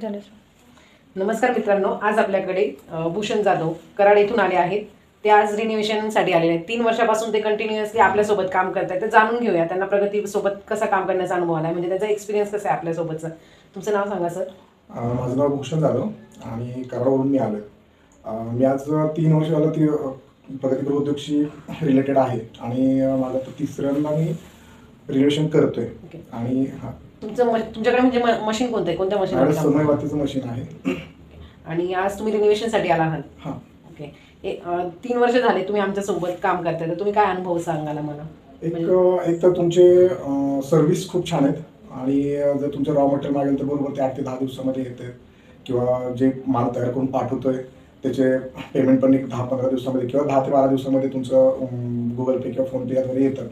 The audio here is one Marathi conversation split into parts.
झालं. नमस्कार मित्रांनो, आज आपल्याकडे भूषण जाधव कराड येथून आले आहेत. ते आज रिनोव्हेशनसाठी आलेले आहेत. 3 वर्षापासून ते कंटिन्युअसली आपल्यासोबत काम करत आहेत. तर जाणून घेऊया त्यांना प्रगतीसोबत कसा काम करण्याचा अनुभव आला आहे, म्हणजे त्यांचा एक्सपिरियन्स कसा आहे आपल्यासोबतचा. तुमचं नाव सांगा सर. माझं नाव भूषण जाधव आणि कराडवरून मी आलो. मी आज 3 वर्ष झालं ती प्रगती उद्योगशी रिलेटेड आहे आणि माझं तर तिसऱ्यांदा मी रिलेशन करतोय. आणि तुमच्याकडे म्हणजे मशीन कोणतं आहे, कोणत्या मशीन? समयवातीचं मशीन आहे. आणि आज तुम्ही रिनोव्हेशनसाठी आला आहात. हां, ओके. 3 वर्ष झाले तुम्ही आमच्यासोबत काम करताय, तर तुम्ही काय अनुभव सांगाल मला? एक तर तुमचे सर्व्हिस खूप छान आहेत आणि जर तुमचं रॉ मटेरियल मागेल तर बरोबर ते 8 ते 10 दिवसामध्ये येते, किंवा जे माल तयार करून पाठवतोय त्याचे पेमेंट पण एक 10-15 दिवसामध्ये किंवा 10 ते 12 दिवसामध्ये तुमचं गुगल पे किंवा फोनपे याद्वारे येतं.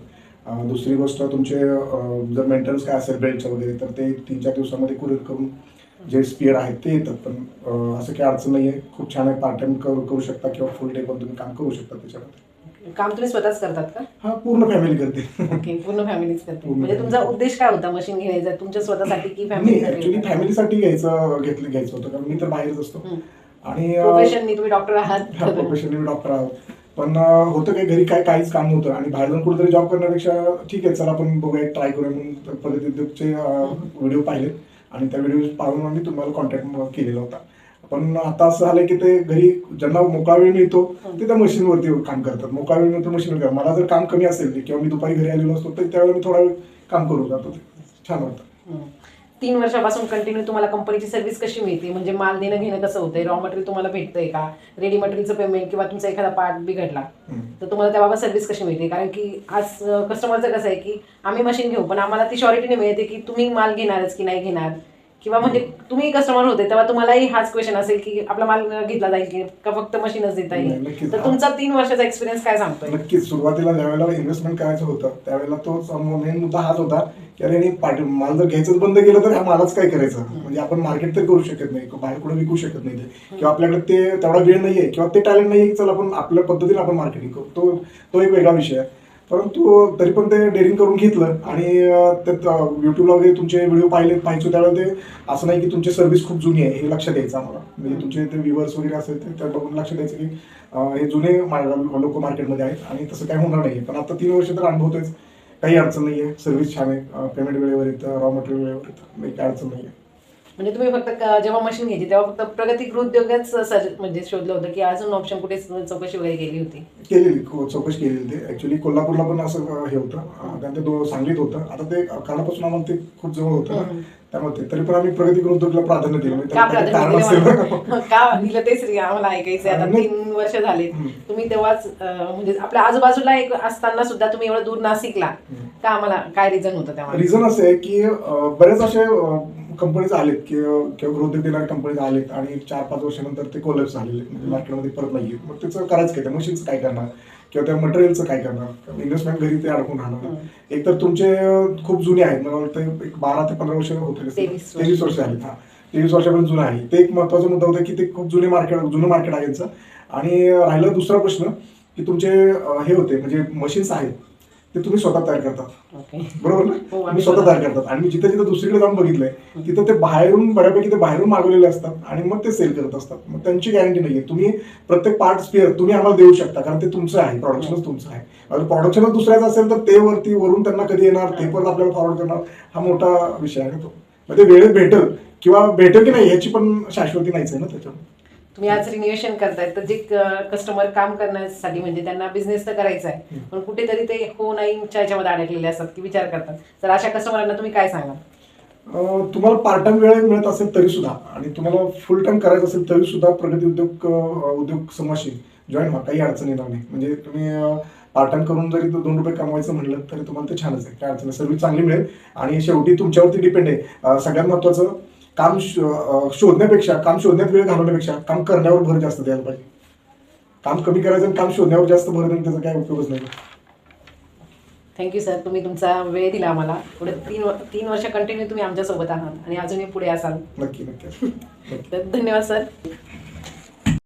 दुसरी गोष्ट, तुमचे जर मेंटेनन्स काय असेल बेल्टचं वगैरे, तर ते 3-4 दिवसामध्ये कुरिअर करून जे स्पेअर आहेत ते येतात. पण असं काही अडचण नाही आहे. खूप छान आहे. पार्ट टाइम करू शकता किंवा फुल डे पण तुम्ही काम करू शकता त्याच्यामध्ये. काम तुम्ही स्वतःच करतात का? हा, पूर्ण फॅमिली करते. ओके, पूर्ण फॅमिलीच करते. म्हणजे तुमचा उद्देश काय होता मशीन घ्यायचा, तुमच्या स्वतःसाठी की फॅमिली? ऍक्च्युली फॅमिलीसाठी घ्यायचं होतं, कारण मी तर बाहेरच असतो आणि प्रोफेशननी तुम्ही डॉक्टर आहात. प्रोफेशनली मी डॉक्टर आहोत. पण होतं काही घरी काहीच काम नव्हतं आणि बाहेर जाऊन कुठेतरी जॉब करण्यापेक्षा ठीक आहे, चला आपण बघूया, ट्राय करूया म्हणून प्रगती उद्योगचे व्हिडिओ पाहिले आणि त्या व्हिडिओ पाहून आम्ही तुम्हाला कॉन्टॅक्ट केलेला होता. पण आता असं झालं की ते घरी ज्यांना मोकळा वेळ मिळतो ते त्या मशीनवरती काम करतात. मोकळा वेळ मिळतो मशीनवर करतात. मला जर काम कमी असेल किंवा मी दुपारी घरी आलेलो असतो तर त्यावेळेला मी थोडा वेळ काम करू जातो. छान वाटतं. 3 वर्षापासून कंटिन्यू तुम्हाला कंपनीची सर्व्हिस कशी मिळते, म्हणजे माल देणं घेणं कसं होतंय, रॉ मटेरियल तुम्हाला भेटतंय का, रेडी मटेरियलचं पेमेंट किंवा तुमचा एखादा पार्ट बिघडला तर तुम्हाला त्याबाबत सर्व्हिस कशी मिळते? कारण की आज कस्टमरचं कसं आहे की आम्ही मशीन घेऊ पण आम्हाला ती शॉरिटी नाही मिळते की तुम्ही माल घेणारच की नाही घेणार, किंवा म्हणजे तुम्ही कस्टमर होते तेव्हा तुम्हालाही हाच क्वेश्चन असेल की आपला माल घेतला जाईल की का फक्त मशीनच देता येईल. तर तुमचा 3 वर्षाचा एक्सपिरियन्स काय सांगतोय? नक्कीच. सुरुवातीला ज्यावेळेला इन्व्हेस्टमेंट करायचं होतं त्यावेळेला तोच मेन मुद्दा हाच होता की अरे माल जर घ्यायचंच बंद केलं तर ह्या मालाच काय करायचं, म्हणजे आपण मार्केट तर करू शकत नाही, बाहेर कुठे विकू शकत नाही ते, किंवा आपल्याकडे ते तेवढा वेळ नाहीये किंवा ते टॅलेंट नाहीये की चल आपण आपल्या पद्धतीने आपण मार्केटिंग करू. तो एक वेगळा विषय आहे. परंतु तरी पण ते डेअरिंग करून घेतलं आणि त्यात युट्यूबला वगैरे तुमचे व्हिडिओ पाहायचो त्यावेळेला ते असं नाही की तुमची सर्व्हिस खूप जुनी आहे हे लक्षात द्यायचं आम्हाला. म्हणजे तुमचे ते व्ह्युअर्स वगैरे असेल तर त्या बघून लक्षात द्यायचं की हे जुने लोक मार्केटमध्ये आहेत आणि तसं काय होणार नाही. पण आता 3 वर्ष तर अनुभवतोय, काही अडचण नाही आहे. सर्व्हिस छान आहे, पेमेंट वेळेवर येतं, रॉ मटेरियल वेळेवर येतं, काही अडचण नाही आहे. म्हणजे तुम्ही फक्त जेव्हा मशीन घ्यायची तेव्हा फक्त प्रगती उद्योगच म्हणजे शोधलं होतं की अजून ऑप्शन कुठे चौकशी वगैरे केली होती? चौकशी केलेली ते. ऍक्च्युली कोल्हापूरला पण असं हे होतं, त्यांचं सांगलीत होतं. आता ते कराडापासून आम्हाला ते खूप जवळ होतं त्यामुळे तरी पण आम्ही प्रगती उद्योगला प्राधान्य दिलं. का दिलं तेच आम्हाला ऐकायचं. आता 3 वर्ष झाले तुम्ही तेव्हाच म्हणजे आपल्या आजूबाजूला एक असताना सुद्धा तुम्ही एवढं दूर नाशिकला का, आम्हाला काय रिझन होतं तेव्हा? रिझन असं आहे की बरेच असे कंपनीज आलेत किंवा गृहोद्योग देणाऱ्या कंपनीज आलेत आणि 4-5 वर्षानंतर ते कोलॅप्स झालेले, म्हणजे मार्केटमध्ये परत नाही येत. मग त्याचं करायचं काय, त्या मशीनचं काय करणार किंवा त्या मटेरियलचं काय करणार, इन्व्हेस्टमेंट घरी ते अडकून राहणार. एक तर तुमचे खूप जुने आहेत, मला वाटतं एक 12 ते 15 वर्ष होते, 23 वर्ष आली. 23 वर्षापर्यंत जुनं आहे ते. एक महत्वाचा मुद्दा होता की ते खूप जुनं मार्केट आहे यांचं. आणि राहिला दुसरा प्रश्न की तुमचे हे होते म्हणजे मशीन्स आहेत ते तुम्ही स्वतः तयार करतात, बरोबर ना? तुम्ही स्वतः तयार करतात आणि मी जिथे दुसरीकडे जाऊन बघितलंय तिथं ते बऱ्यापैकी ते बाहेरून मागवलेले असतात आणि मग ते सेल करत असतात. मग त्यांची गॅरंटी नाहीये. तुम्ही प्रत्येक पार्ट स्पेअर तुम्ही आम्हाला देऊ शकता कारण ते तुमचं आहे, प्रोडक्शनच तुमचं आहे. अगर प्रोडक्शनच दुसऱ्याचं असेल तर ते वरून त्यांना कधी येणार, ते परत आपल्याला फॉरवर्ड करणार, हा मोठा विषय आहे तो. मग ते वेळेत भेटेल की नाही याची पण शाश्वती नाहीच आहे ना त्याच्यावर. तुम्ही आज रिन्युएशन करताय तर जे कस्टमर काम करण्यासाठी म्हणजे त्यांना बिझनेस तर करायचा आहे पण कुठेतरी ते हो नाहीच्या ह्याच्यामध्ये अडकलेले असतात की विचार करतात, तर अशा कस्टमरांना तुम्ही काय सांगाल? तुम्हाला पार्ट टाइम वेळ मिळत असेल तरी सुद्धा आणि तुम्हाला फुल टाइम करायचं असेल तरी सुद्धा प्रगती उद्योग समूहाशी जॉईन व्हा, काही अडचण येणार नाही. म्हणजे तुम्ही पार्ट टाइम करून जरी 2 रुपये कमवायचं म्हणलं तरी तुम्हाला ते छानच आहे, काय अडचण नाही. सर्व्हिस चांगली मिळेल आणि शेवटी तुमच्यावरती डिपेंड आहे. सगळ्यात महत्वाचं काम शोधण्यात वेळ घालवण्यापेक्षा काम करण्यावर भर जास्त द्यायला पाहिजे. काम कमी करायचं आणि काम शोधण्यावर जास्त भर देऊन त्याचा काय उपयोगच नाही. थँक्यू सर, तुम्ही तुमचा वेळ दिला आम्हाला. पुढे 3 वर्ष कंटिन्यू तुम्ही आमच्यासोबत आहात आणि अजूनही पुढे असाल. नक्की. तर धन्यवाद सर.